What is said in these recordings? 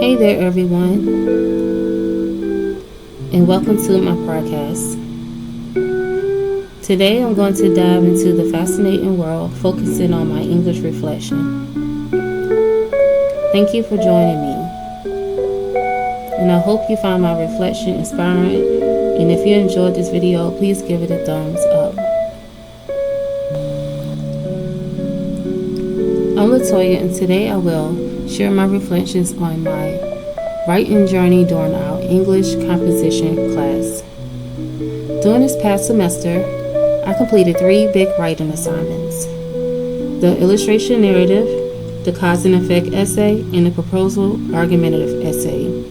Hey there, everyone, and welcome to my podcast. Today, I'm going to dive into the fascinating world, focusing on my English reflection. Thank you for joining me, and I hope you find my reflection inspiring. And if you enjoyed this video, please give it a thumbs up. I'm Latoya, and today I will share my reflections on my writing journey during our English composition class. During this past semester, I completed 3 big writing assignments: the illustration narrative, the cause and effect essay, and the proposal argumentative essay.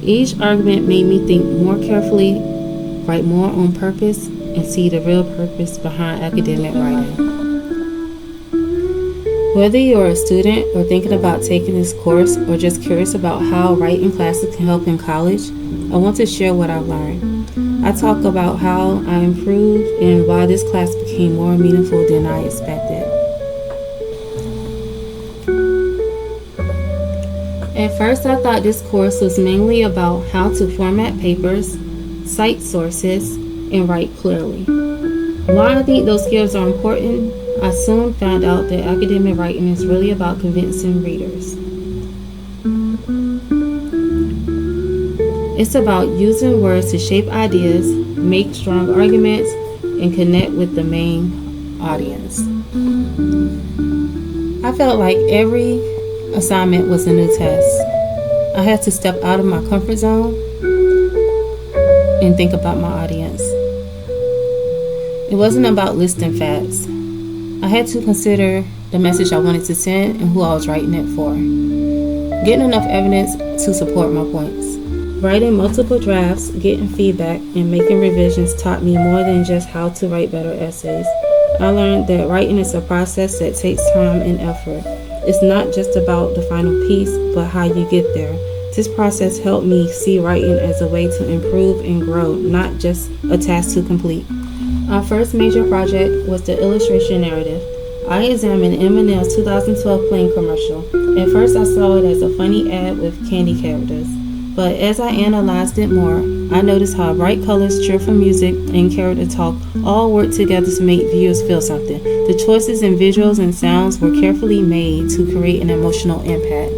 Each argument made me think more carefully, write more on purpose, and see the real purpose behind academic writing. Whether you're a student or thinking about taking this course or just curious about how writing classes can help in college, I want to share what I've learned. I talk about how I improved and why this class became more meaningful than I expected. At first, I thought this course was mainly about how to format papers, cite sources, and write clearly. While I think those skills are important, I soon found out that academic writing is really about convincing readers. It's about using words to shape ideas, make strong arguments, and connect with the main audience. I felt like every assignment was a new test. I had to step out of my comfort zone and think about my audience. It wasn't about listing facts. I had to consider the message I wanted to send and who I was writing it for. Getting enough evidence to support my points. Writing multiple drafts, getting feedback, and making revisions taught me more than just how to write better essays. I learned that writing is a process that takes time and effort. It's not just about the final piece, but how you get there. This process helped me see writing as a way to improve and grow, not just a task to complete. Our first major project was the illustration narrative. I examined Eminem's 2012 plane commercial. At first, I saw it as a funny ad with candy characters. But as I analyzed it more, I noticed how bright colors, cheerful music, and character talk all work together to make viewers feel something. The choices in visuals and sounds were carefully made to create an emotional impact.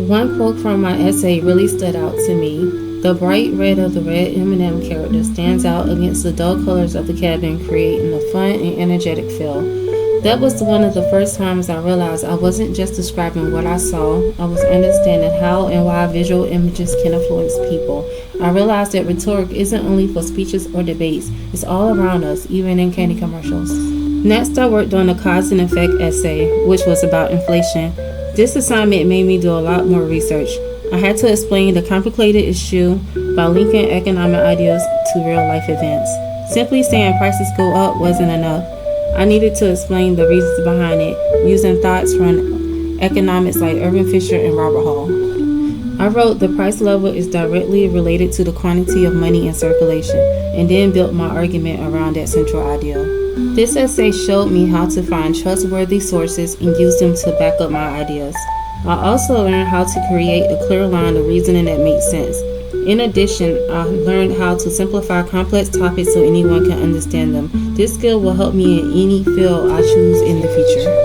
One quote from my essay really stood out to me. The bright red of the red Eminem character stands out against the dull colors of the cabin, creating a fun and energetic feel. That was one of the first times I realized I wasn't just describing what I saw, I was understanding how and why visual images can influence people. I realized that rhetoric isn't only for speeches or debates, it's all around us, even in candy commercials. Next, I worked on the cause and effect essay, which was about inflation. This assignment made me do a lot more research. I had to explain the complicated issue by linking economic ideas to real-life events. Simply saying prices go up wasn't enough. I needed to explain the reasons behind it, using thoughts from economics like Irving Fisher and Robert Hall. I wrote the price level is directly related to the quantity of money in circulation, and then built my argument around that central idea. This essay showed me how to find trustworthy sources and use them to back up my ideas. I also learned how to create a clear line of reasoning that makes sense. In addition, I learned how to simplify complex topics so anyone can understand them. This skill will help me in any field I choose in the future.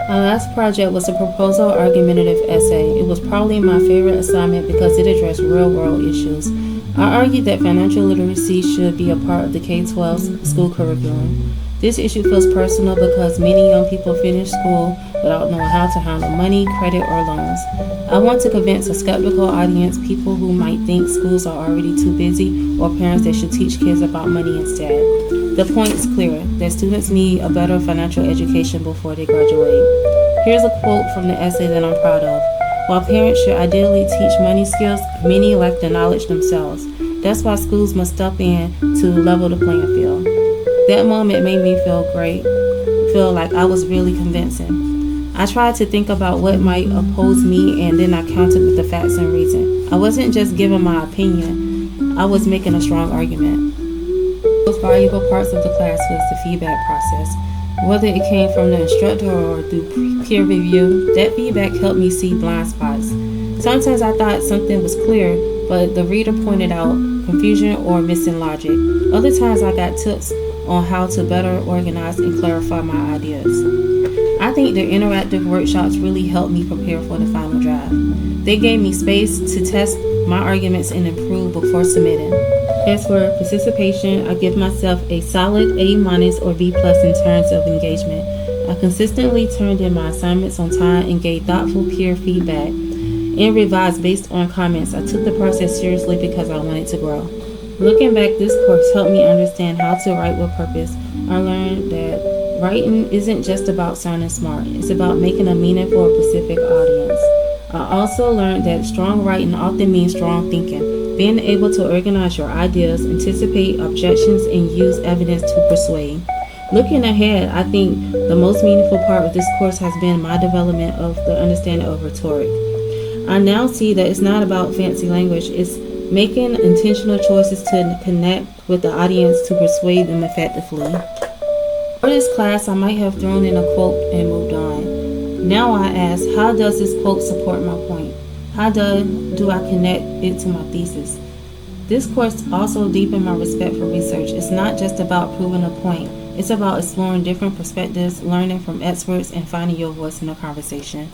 My last project was a proposal argumentative essay. It was probably my favorite assignment because it addressed real-world issues. I argued that financial literacy should be a part of the K-12 school curriculum. This issue feels personal because many young people finish school without knowing how to handle money, credit, or loans. I want to convince a skeptical audience, people who might think schools are already too busy, or parents that should teach kids about money instead. The point is clear, that students need a better financial education before they graduate. Here's a quote from the essay that I'm proud of. While parents should ideally teach money skills, many lack the knowledge themselves. That's why schools must step in to level the playing field. That moment made me feel great, feel like I was really convincing. I tried to think about what might oppose me, and then I countered with the facts and reason. I wasn't just giving my opinion, I was making a strong argument. The most valuable parts of the class was the feedback process. Whether it came from the instructor or through peer review, that feedback helped me see blind spots. Sometimes I thought something was clear, but the reader pointed out confusion or missing logic. Other times I got tips on how to better organize and clarify my ideas. I think the interactive workshops really helped me prepare for the final draft. They gave me space to test my arguments and improve before submitting. As for participation, I give myself a solid A- or B+ in terms of engagement. I consistently turned in my assignments on time and gave thoughtful peer feedback and revised based on comments. I took the process seriously because I wanted to grow. Looking back, this course helped me understand how to write with purpose. I learned that writing isn't just about sounding smart, it's about making a meaning for a specific audience. I also learned that strong writing often means strong thinking, being able to organize your ideas, anticipate objections, and use evidence to persuade. Looking ahead, I think the most meaningful part of this course has been my development of the understanding of rhetoric. I now see that it's not about fancy language, it's making intentional choices to connect with the audience to persuade them effectively. For this class, I might have thrown in a quote and moved on. Now I ask, how does this quote support my point? How do I connect it to my thesis? This course also deepened my respect for research. It's not just about proving a point. It's about exploring different perspectives, learning from experts, and finding your voice in the conversation.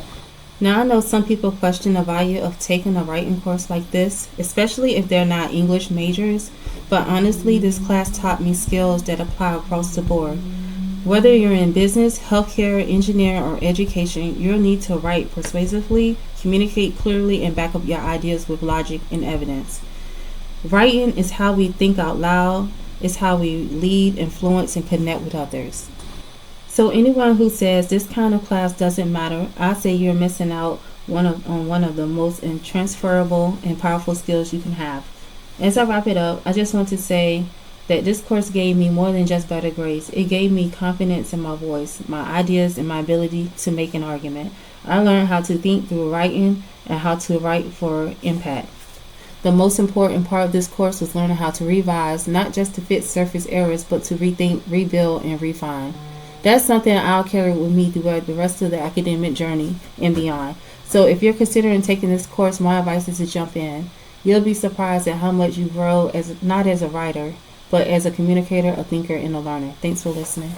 Now I know some people question the value of taking a writing course like this, especially if they're not English majors, but honestly, this class taught me skills that apply across the board. Whether you're in business, healthcare, engineering, or education, you'll need to write persuasively, communicate clearly, and back up your ideas with logic and evidence. Writing is how we think out loud, it's how we lead, influence, and connect with others. So anyone who says this kind of class doesn't matter, I say you're missing out on one of the most transferable and powerful skills you can have. As I wrap it up, I just want to say that this course gave me more than just better grades. It gave me confidence in my voice, my ideas, and my ability to make an argument. I learned how to think through writing and how to write for impact. The most important part of this course was learning how to revise, not just to fix surface errors, but to rethink, rebuild, and refine. That's something I'll carry with me throughout the rest of the academic journey and beyond. So if you're considering taking this course, my advice is to jump in. You'll be surprised at how much you grow, not as a writer, but as a communicator, a thinker, and a learner. Thanks for listening.